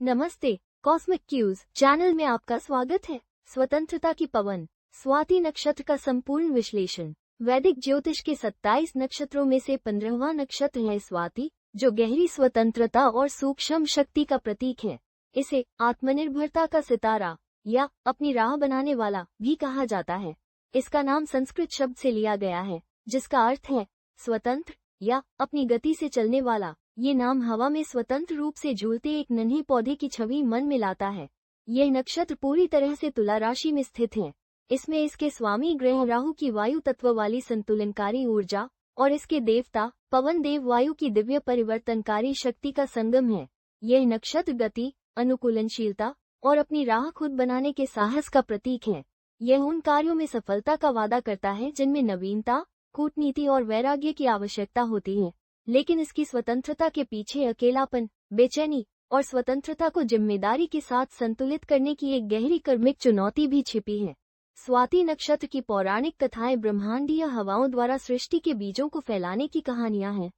नमस्ते, cosmic cues channel में आपका स्वागत है। स्वतंत्रता की पवन स्वाति नक्षत्र का संपूर्ण विश्लेषण। वैदिक ज्योतिष के 27 नक्षत्रों में से 15वां नक्षत्र है स्वाति, जो गहरी स्वतंत्रता और सूक्ष्म शक्ति का प्रतीक है। इसे आत्मनिर्भरता का सितारा या अपनी राह बनाने वाला भी कहा जाता है। इसका नाम संस्कृत शब्द से लिया गया है, जिसका अर्थ है स्वतंत्र या अपनी गति से चलने वाला। ये नाम हवा में स्वतंत्र रूप से झूलते एक नन्हे पौधे की छवि मन में लाता है। यह नक्षत्र पूरी तरह से तुला राशि में स्थित है। इसमें इसके स्वामी ग्रह राहु की वायु तत्व वाली संतुलनकारी ऊर्जा और इसके देवता पवन देव वायु की दिव्य परिवर्तनकारी शक्ति का संगम है। यह नक्षत्र गति, अनुकूलनशीलता और अपनी राह खुद बनाने के साहस का प्रतीक है। यह उन कार्यों में सफलता का वादा करता है जिनमें नवीनता, कूटनीति और वैराग्य की आवश्यकता होती है। लेकिन इसकी स्वतंत्रता के पीछे अकेलापन, बेचैनी और स्वतंत्रता को जिम्मेदारी के साथ संतुलित करने की एक गहरी कर्मिक चुनौती भी छिपी है। स्वाति नक्षत्र की पौराणिक कथाएं ब्रह्मांडीय हवाओं द्वारा सृष्टि के बीजों को फैलाने की कहानियां हैं,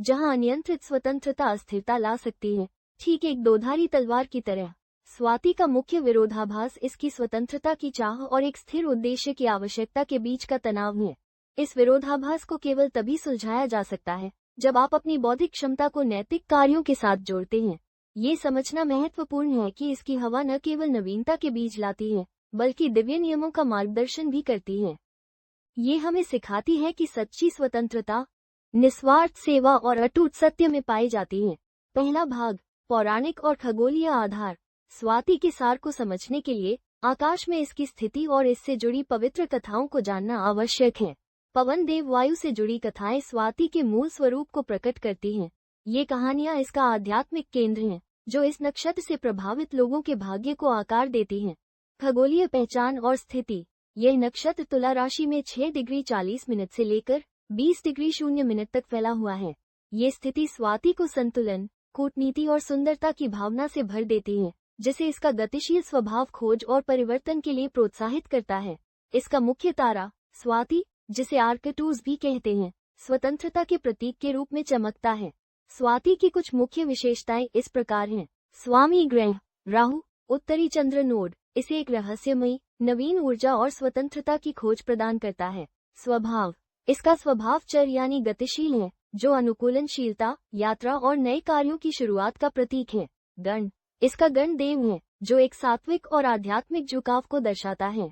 जहां अनियंत्रित स्वतंत्रता अस्थिरता ला सकती है, ठीक एक दोधारी तलवार की तरह। स्वाति का मुख्य विरोधाभास इसकी स्वतंत्रता की चाह और एक स्थिर उद्देश्य की आवश्यकता के बीच का तनाव है। इस विरोधाभास को केवल तभी सुलझाया जा सकता है जब आप अपनी बौद्धिक क्षमता को नैतिक कार्यों के साथ जोड़ते हैं। ये समझना महत्वपूर्ण है कि इसकी हवा न केवल नवीनता के बीज लाती है, बल्कि दिव्य नियमों का मार्गदर्शन भी करती है। ये हमें सिखाती है कि सच्ची स्वतंत्रता निस्वार्थ सेवा और अटूट सत्य में पाई जाती है। पहला भाग, पौराणिक और खगोलीय आधार। स्वाति के सार को समझने के लिए आकाश में इसकी स्थिति और इससे जुड़ी पवित्र कथाओं को जानना आवश्यक है। पवन देव वायु से जुड़ी कथाएं स्वाति के मूल स्वरूप को प्रकट करती हैं। ये कहानियां इसका आध्यात्मिक केंद्र हैं, जो इस नक्षत्र से प्रभावित लोगों के भाग्य को आकार देती हैं। खगोलीय पहचान और स्थिति। यह नक्षत्र तुला राशि में 6 डिग्री 40 मिनट से लेकर 20 डिग्री 0 मिनट तक फैला हुआ है। ये स्थिति स्वाति को संतुलन, कूटनीति और सुंदरता की भावना से भर देती है, जिसे इसका गतिशील स्वभाव खोज और परिवर्तन के लिए प्रोत्साहित करता है। इसका मुख्य तारा स्वाति, जिसे आर्कटूज भी कहते हैं, स्वतंत्रता के प्रतीक के रूप में चमकता है। स्वाति की कुछ मुख्य विशेषताएं इस प्रकार हैं। स्वामी ग्रह राहु, उत्तरी चंद्र नोड, इसे एक रहस्यमयी, नवीन ऊर्जा और स्वतंत्रता की खोज प्रदान करता है। स्वभाव, इसका स्वभाव चर यानी गतिशील है, जो अनुकूलनशीलता, यात्रा और नए कार्यों की शुरुआत का प्रतीक है। गण, इसका गण देव है, जो एक सात्विक और आध्यात्मिक झुकाव को दर्शाता है।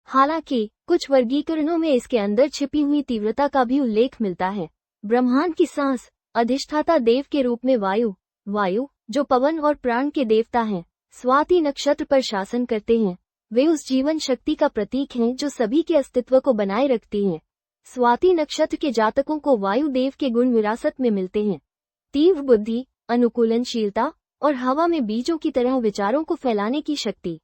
हालांकि कुछ वर्गीकरणों में इसके अंदर छिपी हुई तीव्रता का भी उल्लेख मिलता है। ब्रह्मांड की सांस, अधिष्ठाता देव के रूप में वायु, जो पवन और प्राण के देवता हैं, स्वाति नक्षत्र पर शासन करते हैं। वे उस जीवन शक्ति का प्रतीक हैं जो सभी के अस्तित्व को बनाए रखती है। स्वाति नक्षत्र के जातकों को वायु देव के गुण विरासत में मिलते हैं। तीव्र बुद्धि, अनुकूलनशीलता और हवा में बीजों की तरह विचारों को फैलाने की शक्ति।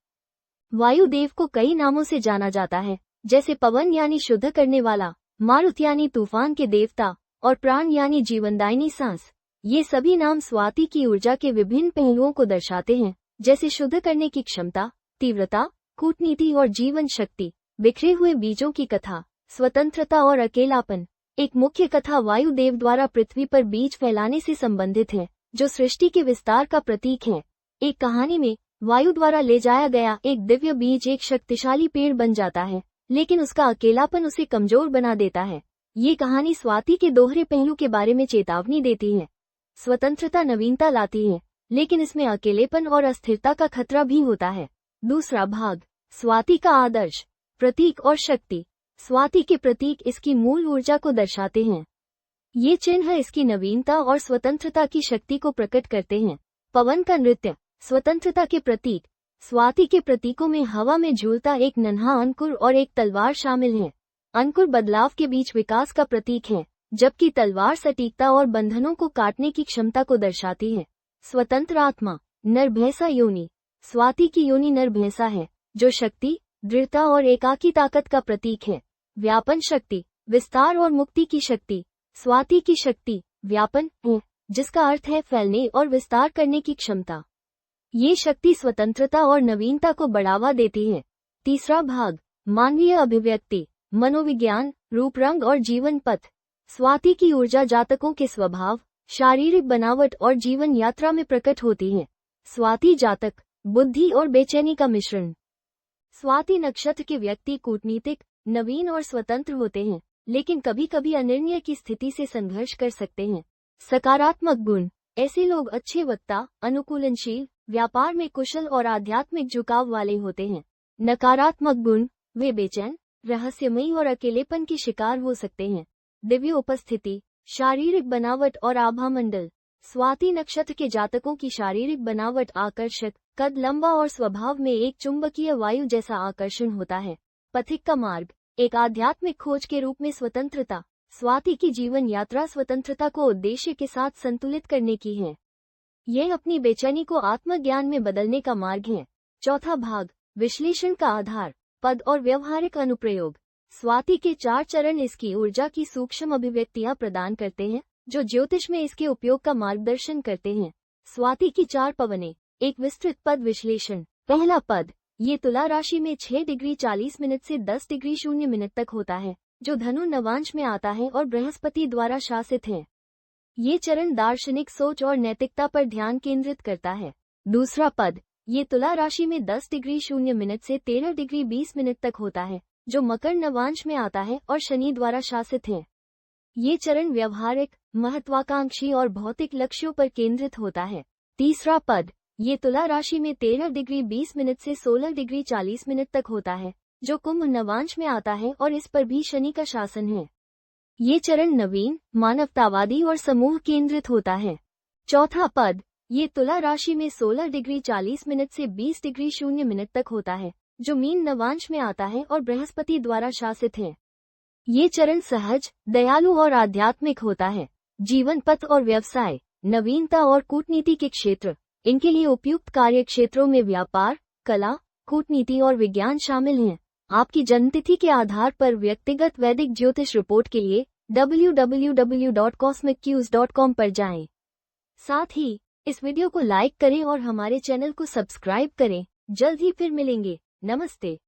वायु देव को कई नामों से जाना जाता है, जैसे पवन यानी शुद्ध करने वाला, मारुत यानी तूफान के देवता और प्राण यानी जीवनदायिनी सांस। ये सभी नाम स्वाति की ऊर्जा के विभिन्न पहलुओं को दर्शाते हैं, जैसे शुद्ध करने की क्षमता, तीव्रता, कूटनीति और जीवन शक्ति। बिखरे हुए बीजों की कथा, स्वतंत्रता और अकेलापन। एक मुख्य कथा वायु देव द्वारा पृथ्वी पर बीज फैलाने से संबंधित है, जो सृष्टि के विस्तार का प्रतीक है। एक कहानी में वायु द्वारा ले जाया गया एक दिव्य बीज एक शक्तिशाली पेड़ बन जाता है, लेकिन उसका अकेलापन उसे कमजोर बना देता है। ये कहानी स्वाति के दोहरे पहलू के बारे में चेतावनी देती है। स्वतंत्रता नवीनता लाती है, लेकिन इसमें अकेलेपन और अस्थिरता का खतरा भी होता है। दूसरा भाग, स्वाति का आदर्श, प्रतीक और शक्ति। स्वाति के प्रतीक इसकी मूल ऊर्जा को दर्शाते हैं। ये चिन्ह इसकी नवीनता और स्वतंत्रता की शक्ति को प्रकट करते हैं। पवन का नृत्य, स्वतंत्रता के प्रतीक। स्वाति के प्रतीकों में हवा में झूलता एक नन्हा अंकुर और एक तलवार शामिल है। अंकुर बदलाव के बीच विकास का प्रतीक है, जबकि तलवार सटीकता और बंधनों को काटने की क्षमता को दर्शाती है। स्वतंत्र आत्मा, नर भैंसा योनि। स्वाति की योनि नर भैंसा है, जो शक्ति, दृढ़ता और एकाकी ताकत का प्रतीक है। व्यापन शक्ति, विस्तार और मुक्ति की शक्ति। स्वाति की शक्ति व्यापन है, जिसका अर्थ है फैलने और विस्तार करने की क्षमता। ये शक्ति स्वतंत्रता और नवीनता को बढ़ावा देती है। तीसरा भाग, मानवीय अभिव्यक्ति, मनोविज्ञान, रूप रंग और जीवन पथ। स्वाति की ऊर्जा जातकों के स्वभाव, शारीरिक बनावट और जीवन यात्रा में प्रकट होती है। स्वाति जातक, बुद्धि और बेचैनी का मिश्रण। स्वाति नक्षत्र के व्यक्ति कूटनीतिक, नवीन और स्वतंत्र होते हैं, लेकिन कभी कभी अनिर्णय की स्थिति से संघर्ष कर सकते हैं। सकारात्मक गुण, ऐसे लोग अच्छे वक्ता, अनुकूलनशील, व्यापार में कुशल और आध्यात्मिक झुकाव वाले होते हैं। नकारात्मक गुण, वे बेचैन, रहस्यमयी और अकेलेपन के शिकार हो सकते हैं। दिव्य उपस्थिति, शारीरिक बनावट और आभा मंडल। स्वाति नक्षत्र के जातकों की शारीरिक बनावट आकर्षक, कद लंबा और स्वभाव में एक चुंबकीय वायु जैसा आकर्षण होता है। पथिक का मार्ग, एक आध्यात्मिक खोज के रूप में स्वतंत्रता। स्वाति की जीवन यात्रा स्वतंत्रता को उद्देश्य के साथ संतुलित करने की है। यह अपनी बेचैनी को आत्मज्ञान में बदलने का मार्ग है। चौथा भाग, विश्लेषण का आधार, पद और व्यवहारिक अनुप्रयोग। स्वाति के 4 चरण इसकी ऊर्जा की सूक्ष्म अभिव्यक्तियां प्रदान करते हैं, जो ज्योतिष में इसके उपयोग का मार्गदर्शन करते हैं। स्वाति की 4 पवनें, एक विस्तृत पद विश्लेषण। पहला पद, ये तुला राशि में 6 डिग्री 40 मिनट से 10 डिग्री 0 मिनट तक होता है, जो धनु नवांश में आता है और बृहस्पति द्वारा शासित है। ये चरण दार्शनिक सोच और नैतिकता पर ध्यान केंद्रित करता है। दूसरा पद, ये तुला राशि में 10 डिग्री 0 मिनट से 13 डिग्री 20 मिनट तक होता है, जो मकर नवांश में आता है और शनि द्वारा शासित है। ये चरण व्यवहारिक, महत्वाकांक्षी और भौतिक लक्ष्यों पर केंद्रित होता है। तीसरा पद, ये तुला राशि में 13 डिग्री 20 मिनट से 16 डिग्री 40 मिनट तक होता है, जो कुंभ नवांश में आता है और इस पर भी शनि का शासन है। ये चरण नवीन, मानवतावादी और समूह केंद्रित होता है। चौथा पद, ये तुला राशि में 16 डिग्री 40 मिनट से 20 डिग्री 0 मिनट तक होता है, जो मीन नवांश में आता है और बृहस्पति द्वारा शासित है। ये चरण सहज, दयालु और आध्यात्मिक होता है। जीवन पथ और व्यवसाय, नवीनता और कूटनीति के क्षेत्र, इनके लिए उपयुक्त कार्य क्षेत्रों में व्यापार, कला, कूटनीति और विज्ञान शामिल हैं। आपकी जन्मतिथि के आधार पर व्यक्तिगत वैदिक ज्योतिष रिपोर्ट के लिए www.cosmiccues.com पर जाएं। साथ ही इस वीडियो को लाइक करें और हमारे चैनल को सब्सक्राइब करें। जल्द ही फिर मिलेंगे। नमस्ते।